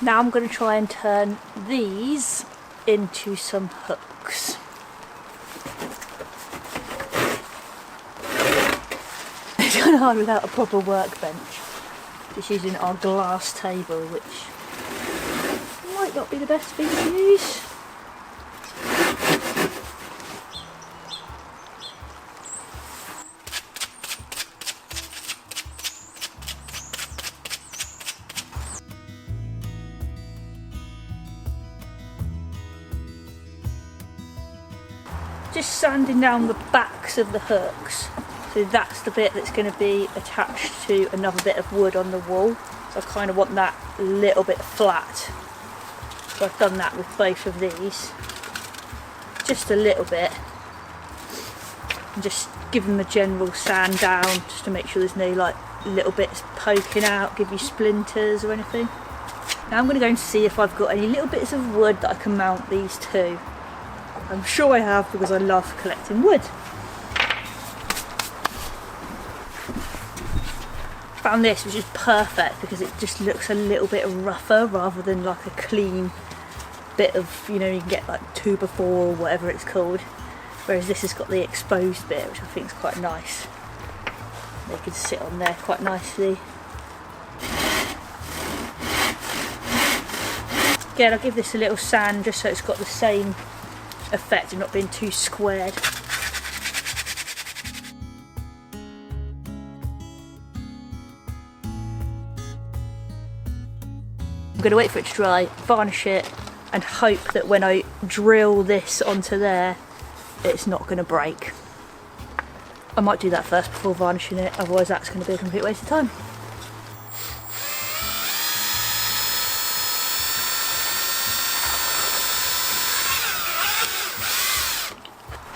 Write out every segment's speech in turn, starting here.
Now I'm going to try and turn these into some hooks. It's kind of hard without a proper workbench. Just using our glass table, which might not be the best thing to use. Just sanding down the backs of the hooks, so that's the bit that's going to be attached to another bit of wood on the wall, so I kind of want that a little bit flat. So I've done that with both of these, just a little bit, and just give them a general sand down just to make sure there's no like little bits poking out, give you splinters or anything. Now I'm going to go and see if I've got any little bits of wood that I can mount these to. I'm sure I have, because I love collecting wood. Found this, which is perfect because it just looks a little bit rougher rather than like a clean bit of, you know, you can get like 2x4 or whatever it's called. Whereas this has got the exposed bit, which I think is quite nice. They can sit on there quite nicely. Again, I'll give this a little sand just so it's got the same effect of not being too squared. I'm going to wait for it to dry, varnish it, and hope that when I drill this onto there, it's not going to break. I might do that first before varnishing it, otherwise that's going to be a complete waste of time.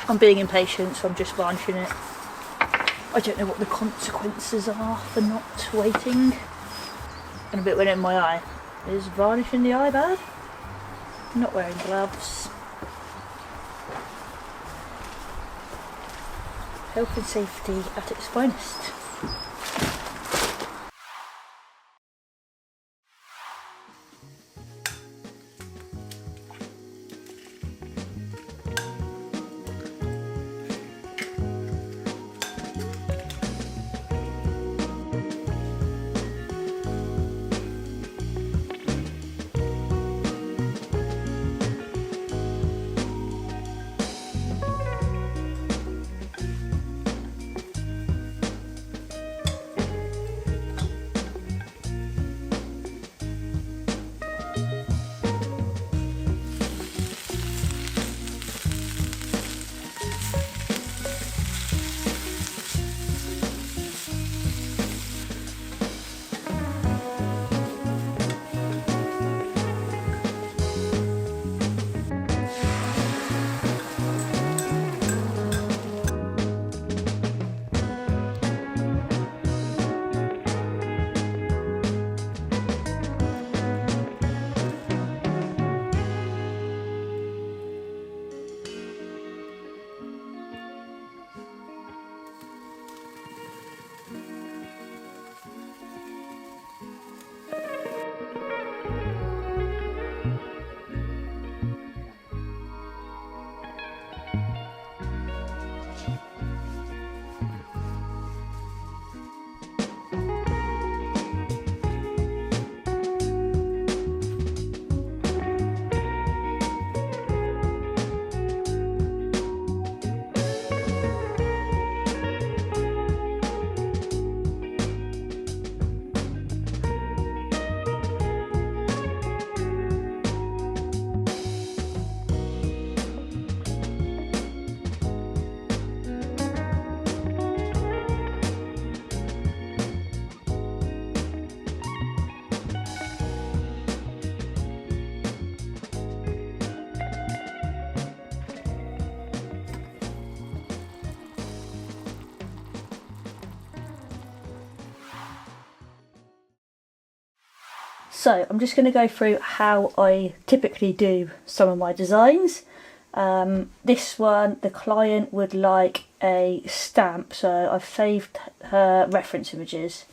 I'm being impatient, so I'm just varnishing it. I don't know what the consequences are for not waiting. And a bit went in my eye. Is varnishing the eye bad? I'm not wearing gloves. Health and safety at its finest. So I'm just going to go through how I typically do some of my designs. This one, the client would like a stamp, so I've saved her reference images.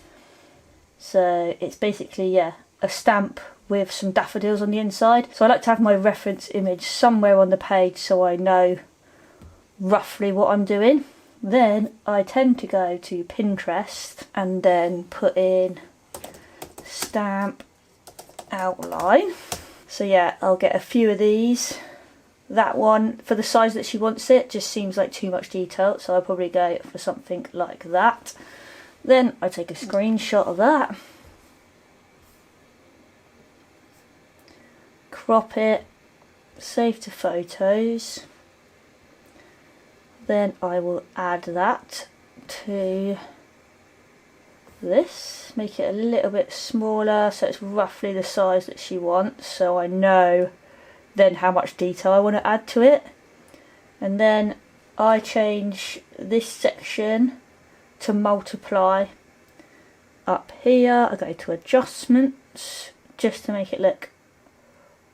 So it's basically, yeah, a stamp with some daffodils on the inside. So I like to have my reference image somewhere on the page so I know roughly what I'm doing. Then I tend to go to Pinterest and then put in stamp outline. So yeah, I'll get a few of these. That one, for the size that she wants it, just seems like too much detail, so I'll probably go for something like that. Then I take a screenshot of that, crop it, save to photos. Then I will add that to this, make it a little bit smaller so it's roughly the size that she wants, so I know then how much detail I want to add to it. And then I change this section to multiply. Up here I go to adjustments just to make it look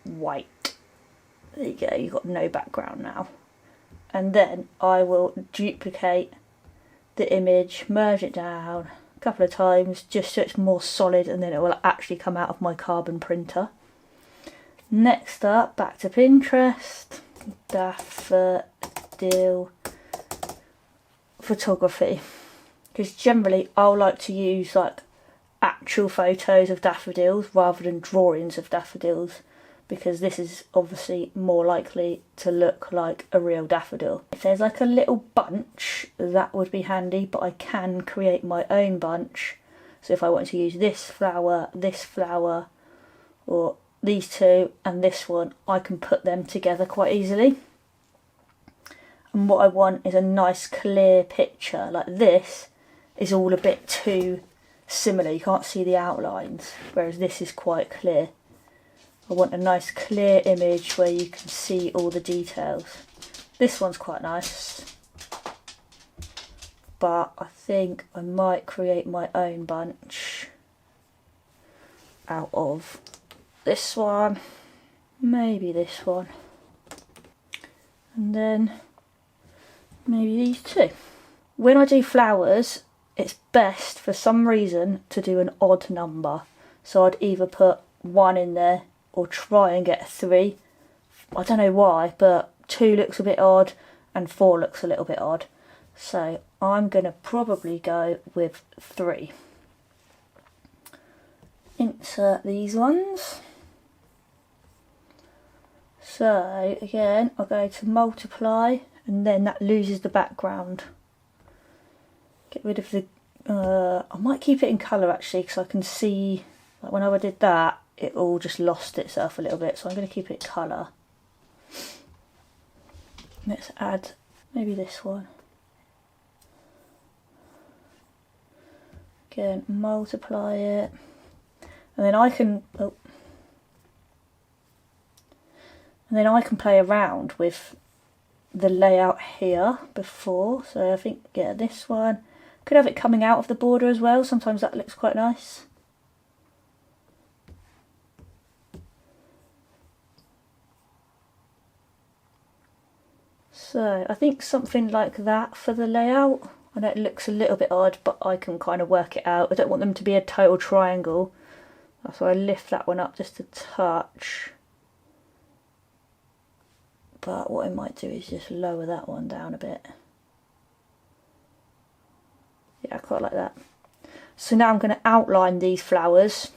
white. There you go, you've got no background now. And then I will duplicate the image, merge it down a couple of times just so it's more solid, and then it will actually come out of my carbon printer. Next up, back to Pinterest, daffodil photography, because generally I'll like to use like actual photos of daffodils rather than drawings of daffodils, because this is obviously more likely to look like a real daffodil. If there's like a little bunch, that would be handy, but I can create my own bunch. So if I want to use this flower, or these two and this one, I can put them together quite easily. And what I want is a nice clear picture. Like this is all a bit too similar, you can't see the outlines, whereas this is quite clear. I want a nice clear image where you can see all the details. This one's quite nice, but I think I might create my own bunch out of this one, maybe this one, and then maybe these two. When I do flowers, it's best for some reason to do an odd number. So I'd either put 1 in there or try and get a 3. I don't know why, but 2 looks a bit odd and 4 looks a little bit odd. So I'm going to probably go with 3. Insert these ones. So again, I'll go to multiply, and then that loses the background. Get rid of the, I might keep it in colour actually, because I can see, like when I did that, it all just lost itself a little bit, so I'm going to keep it colour. Let's add maybe this one. Again, multiply it, and then I can, and then I can play around with the layout here before. So I think, yeah, this one could have it coming out of the border as well. Sometimes that looks quite nice. So I think something like that for the layout. I know it looks a little bit odd, but I can kind of work it out. I don't want them to be a total triangle. That's why I lift that one up just a touch. But what I might do is just lower that one down a bit. Yeah, I quite like that. So now I'm going to outline these flowers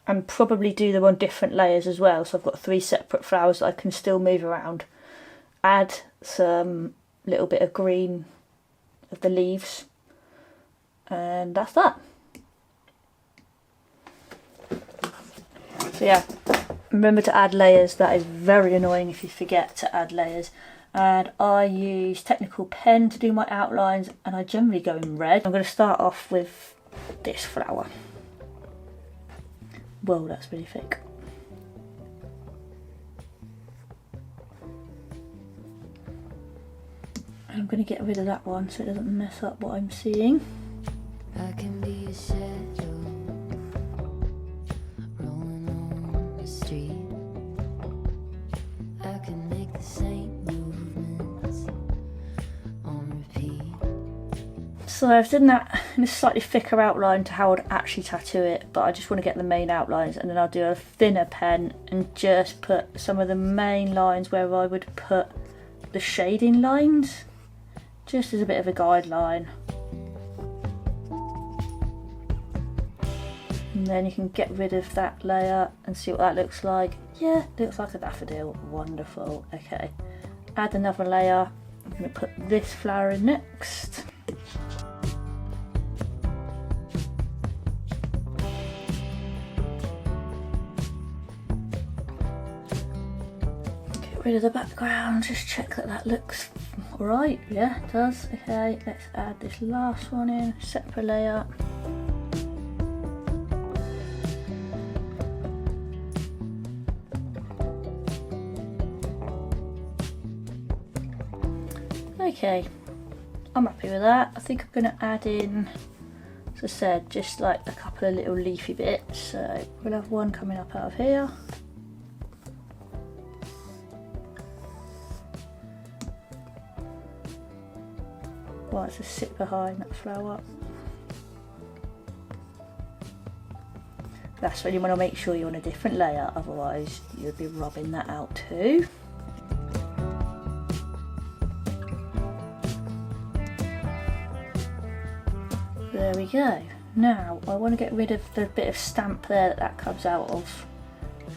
and probably do them on different layers as well. So I've got 3 separate flowers that I can still move around. Add some little bit of green of the leaves, and that's that. So yeah, remember to add layers. That is very annoying if you forget to add layers. And I use technical pen to do my outlines, and I generally go in red. I'm going to start off with this flower. Whoa, that's really thick. I'm going to get rid of that one so it doesn't mess up what I'm seeing. I can be a shadow rolling on the street. I can make the same movements on repeat. So I've done that in a slightly thicker outline to how I'd actually tattoo it, but I just want to get the main outlines, and then I'll do a thinner pen and just put some of the main lines where I would put the shading lines, just as a bit of a guideline. And then you can get rid of that layer and see what that looks like. Yeah, looks like a daffodil. Wonderful. Okay, add another layer. I'm going to put this flower in next. Get rid of the background, just check that that looks alright. Yeah, it does. Okay, let's add this last one in, separate layer. Okay, I'm happy with that. I think I'm going to add in, as I said, just like a couple of little leafy bits. So we'll have one coming up out of here. One to sit behind that flower. That's when you want to make sure you're on a different layer, otherwise you'll be rubbing that out too. There we go. Now I want to get rid of the bit of stamp there that comes out of,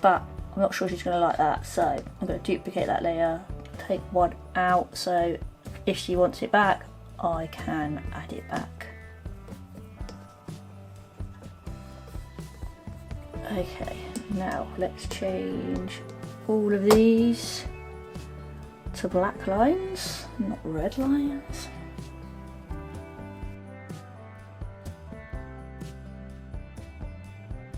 but I'm not sure she's going to like that, so I'm going to duplicate that layer, take one out, so if she wants it back I can add it back. Okay, now let's change all of these to black lines, not red lines.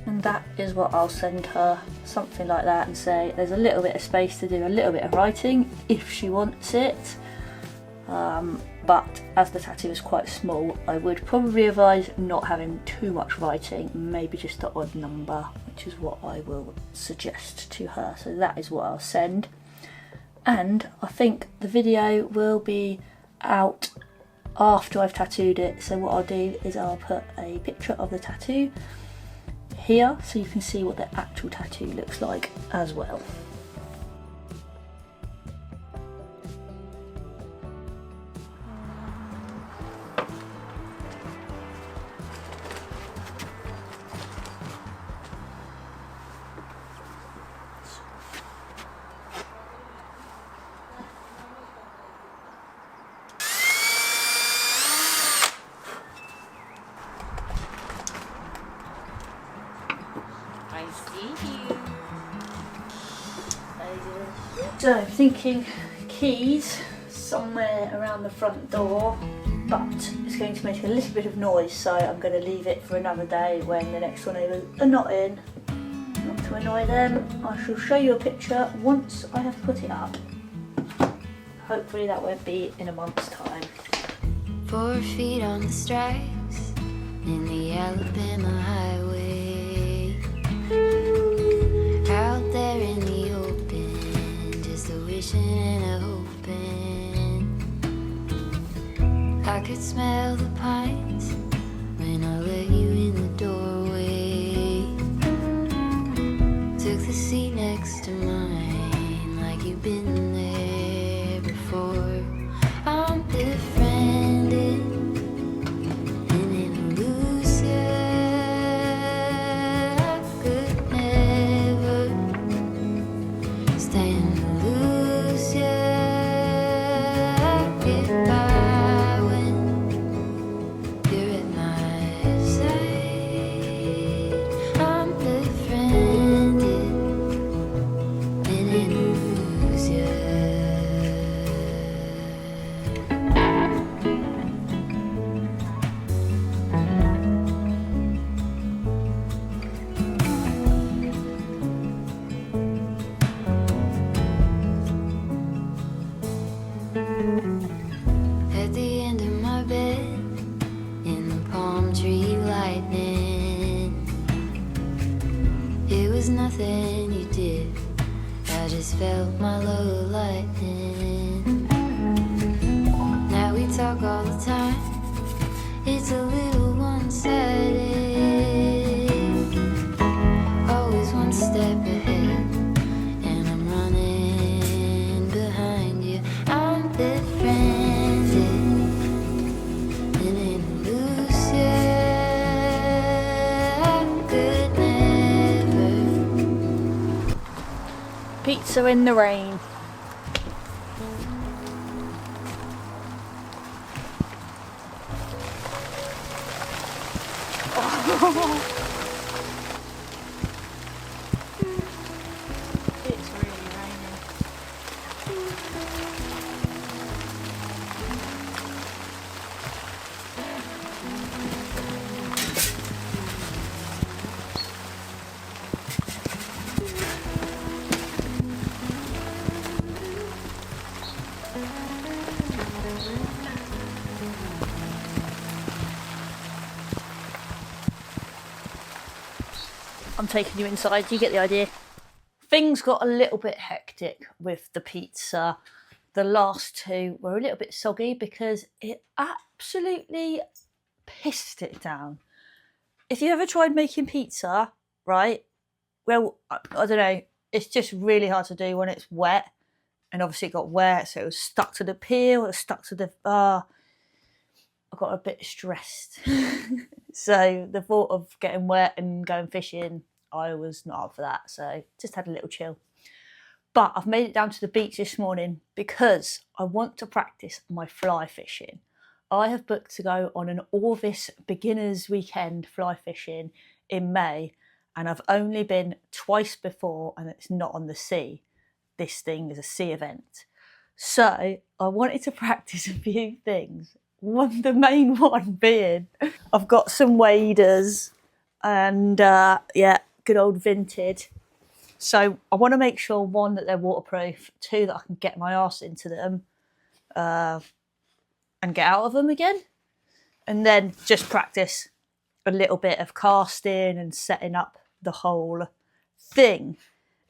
And that is what I'll send her, something like that, and say there's a little bit of space to do a little bit of writing if she wants it. But as the tattoo is quite small, I would probably advise not having too much writing, maybe just the odd number, which is what I will suggest to her. So that is what I'll send. And I think the video will be out after I've tattooed it. So what I'll do is I'll put a picture of the tattoo here so you can see what the actual tattoo looks like as well. So I'm thinking keys somewhere around the front door, but it's going to make a little bit of noise, so I'm going to leave it for another day when the next door neighbours are not in, not to annoy them. I shall show you a picture once I have put it up. Hopefully that won't be in a month's time. 4 feet on the stripes in the Alabama highway, out there in the open, just a wishing and a hoping. I could smell the pines when I let you in the doorway. Took the seat next to mine like you've been there before. I'm befriended and in a loose I could never stand to lose you. I get by when you're at my side. I'm befriended and in a lose you. At the end of my bed, in the palm tree lightning, it was nothing you did, I just felt my low lightning. Now we talk all the time, Pizza in the rain. It's really raining. I'm taking you inside, you get the idea. Things got a little bit hectic with the pizza. The last two were a little bit soggy because it absolutely pissed it down. If you ever tried making pizza, right, well, I don't know, it's just really hard to do when it's wet. And obviously it got wet, so it was stuck to the peel, it was stuck to the... I got a bit stressed. So the thought of getting wet and going fishing, I was not up for that, so just had a little chill. But I've made it down to the beach this morning because I want to practice my fly fishing. I have booked to go on an Orvis beginners weekend fly fishing in May, and I've only been twice before, and it's not on the sea. This thing is a sea event. So I wanted to practice a few things. The main one being, I've got some waders and yeah, good old Vinted. So I want to make sure, one, that they're waterproof, two, that I can get my arse into them and get out of them again. And then just practice a little bit of casting and setting up the whole thing.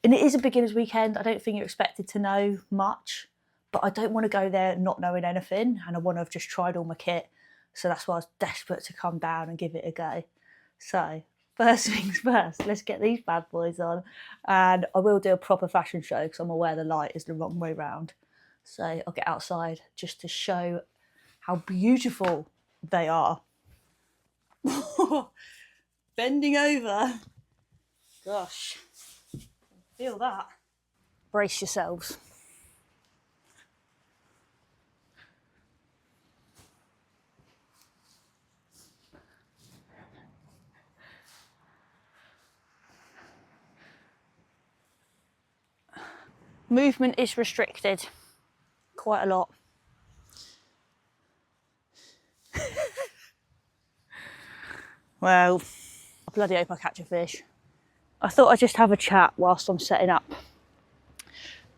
And it is a beginner's weekend. I don't think you're expected to know much, but I don't want to go there not knowing anything, and I want to have just tried all my kit. So that's why I was desperate to come down and give it a go. So first things first, let's get these bad boys on. And I will do a proper fashion show because I'm aware the light is the wrong way round. So I'll get outside just to show how beautiful they are. Bending over. Gosh, feel that. Brace yourselves. Movement is restricted quite a lot. Well, I bloody hope I catch a fish. I thought I'd just have a chat whilst I'm setting up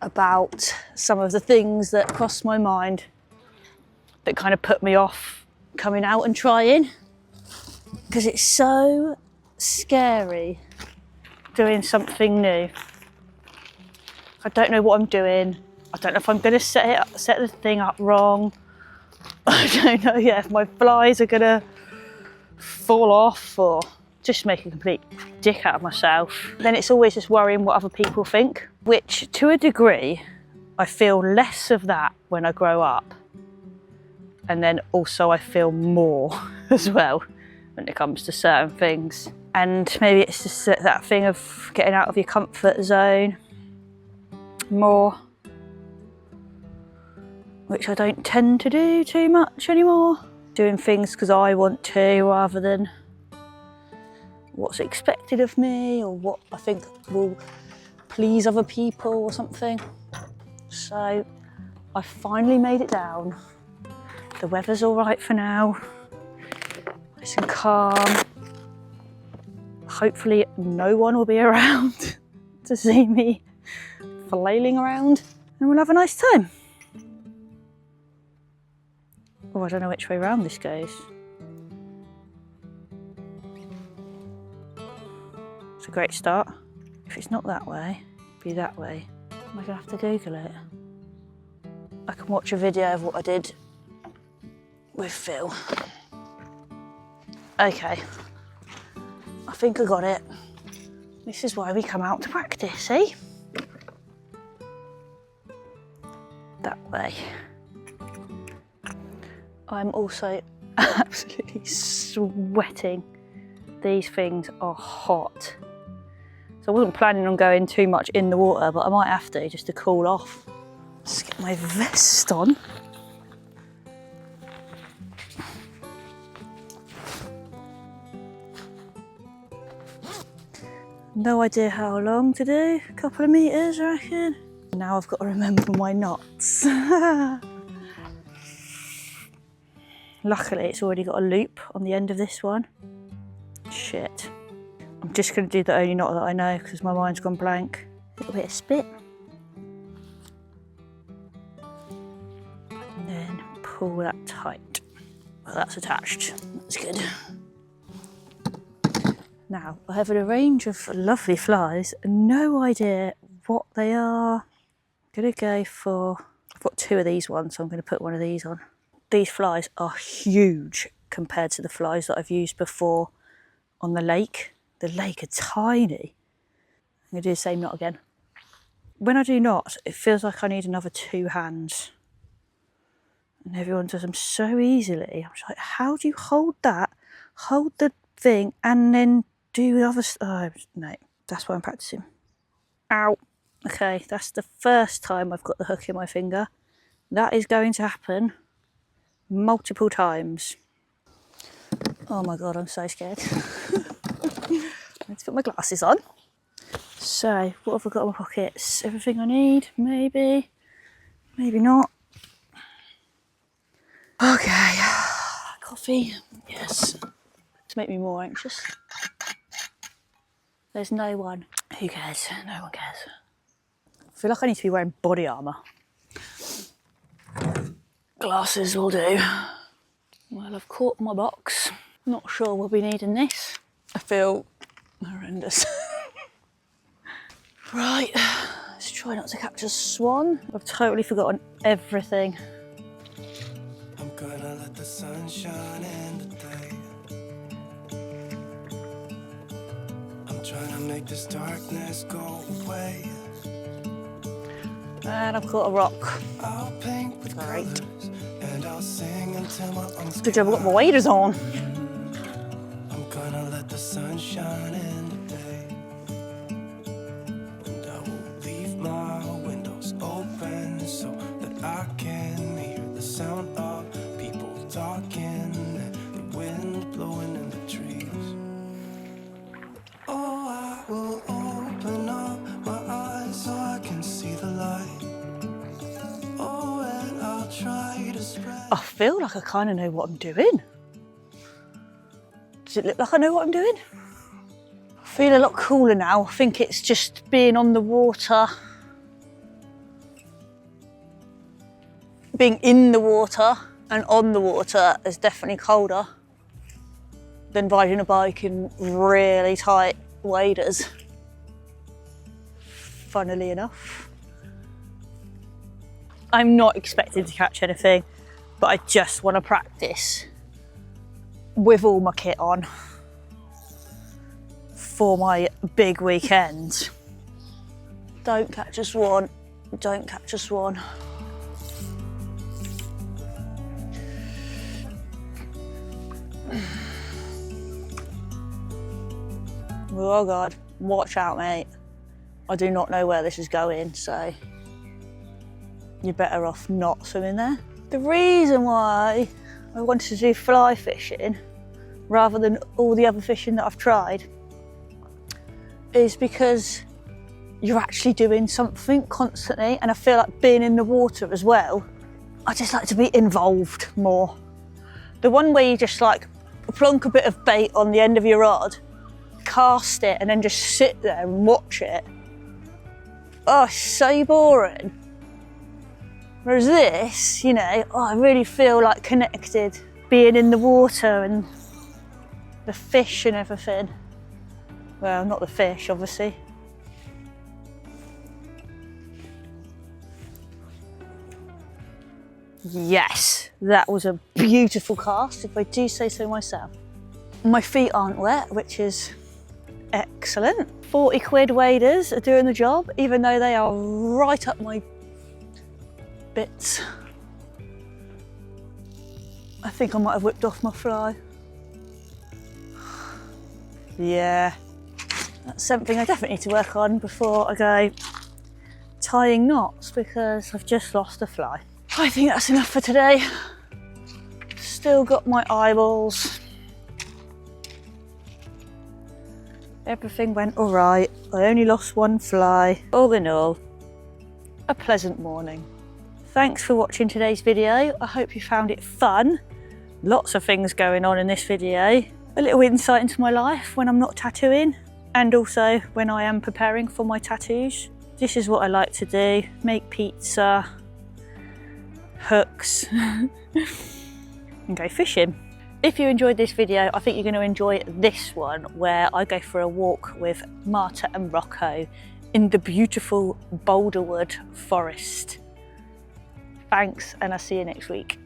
about some of the things that crossed my mind that kind of put me off coming out and trying, because it's so scary doing something new. I don't know what I'm doing. I don't know if I'm going to set the thing up wrong. I don't know yet if my flies are going to fall off or just make a complete dick out of myself. Then it's always just worrying what other people think, which to a degree, I feel less of that when I grow up. And then also I feel more as well when it comes to certain things. And maybe it's just that thing of getting out of your comfort zone more, which I don't tend to do too much anymore. Doing things because I want to rather than what's expected of me or what I think will please other people or something. So I finally made it down. The weather's all right for now. Nice and calm. Hopefully no one will be around to see me flailing around, and we'll have a nice time. Oh, I don't know which way round this goes. It's a great start. If it's not that way, it'll be that way. Am I gonna have to Google it? I can watch a video of what I did with Phil. Okay, I think I got it. This is why we come out to practice, see? That way. I'm also absolutely sweating. These things are hot. So I wasn't planning on going too much in the water, but I might have to just to cool off. Let's get my vest on. No idea how long to do, a couple of metres I reckon. Now I've got to remember my knots. Luckily it's already got a loop on the end of this one. Shit. I'm just going to do the only knot that I know because my mind's gone blank. A little bit of spit. And then pull that tight. Well, that's attached. That's good. Now, I have a range of lovely flies. No idea what they are. I'm going to go for... I've got 2 of these ones, so I'm going to put one of these on. These flies are huge compared to the flies that I've used before on the lake. The lake are tiny. I'm going to do the same knot again. When I do knots, it feels like I need another 2 hands. And everyone does them so easily. I'm just like, how do you hold that, hold the thing, and then do the other stuff? Oh, no, that's why I'm practicing. Ow. Okay, that's the first time I've got the hook in my finger. That is going to happen multiple times. Oh my God, I'm so scared. Let's put my glasses on. So, what have I got in my pockets? Everything I need, maybe, maybe not. Okay, coffee, yes. To make me more anxious. There's no one. Who cares? No one cares. I feel like I need to be wearing body armour. Glasses will do. Well, I've caught my box. Not sure we'll be needing this. I feel horrendous. Right, let's try not to catch a swan. I've totally forgotten everything. I'm gonna let the sun shine in today. I'm trying to make this darkness go away. And I've caught a rock. I'll paint with colors and I'll sing until my lungs Good job I've got my waders on. I'm gonna let the sun shine in today. And I will leave my windows open so that I can hear the sound of people talking and the wind blowing in the trees. Oh, I will open up my eyes so I can see the light. Oh, and I'll try to spread. I feel like I kind of know what I'm doing. Does it look like I know what I'm doing? I feel a lot cooler now. I think it's just being on the water. Being in the water and on the water is definitely colder than riding a bike in really tight waders. Funnily enough. I'm not expecting to catch anything, but I just want to practice with all my kit on for my big weekend. Don't catch a swan, don't catch a swan. Oh God, watch out mate. I do not know where this is going, so you're better off not swimming there. The reason why I wanted to do fly fishing rather than all the other fishing that I've tried is because you're actually doing something constantly, and I feel like being in the water as well, I just like to be involved more. The one where you just like plonk a bit of bait on the end of your rod, cast it and then just sit there and watch it. Oh, so boring. Whereas this, you know, oh, I really feel like connected, being in the water and the fish and everything. Well, not the fish, obviously. Yes, that was a beautiful cast, if I do say so myself. My feet aren't wet, which is excellent. 40 quid waders are doing the job, even though they are right up my bits. I think I might have whipped off my fly. Yeah, That's something I definitely need to work on before I go tying knots, because I've just lost a fly. I think that's enough for today. Still got my eyeballs. Everything went all right. I only lost one fly. All in all, a pleasant morning. Thanks for watching today's video. I hope you found it fun. Lots of things going on in this video. A little insight into my life when I'm not tattooing, and also when I am preparing for my tattoos. This is what I like to do: make pizza, hooks, and go fishing. If you enjoyed this video, I think you're going to enjoy this one, where I go for a walk with Marta and Rocco in the beautiful Boulderwood forest. Thanks, and I'll see you next week.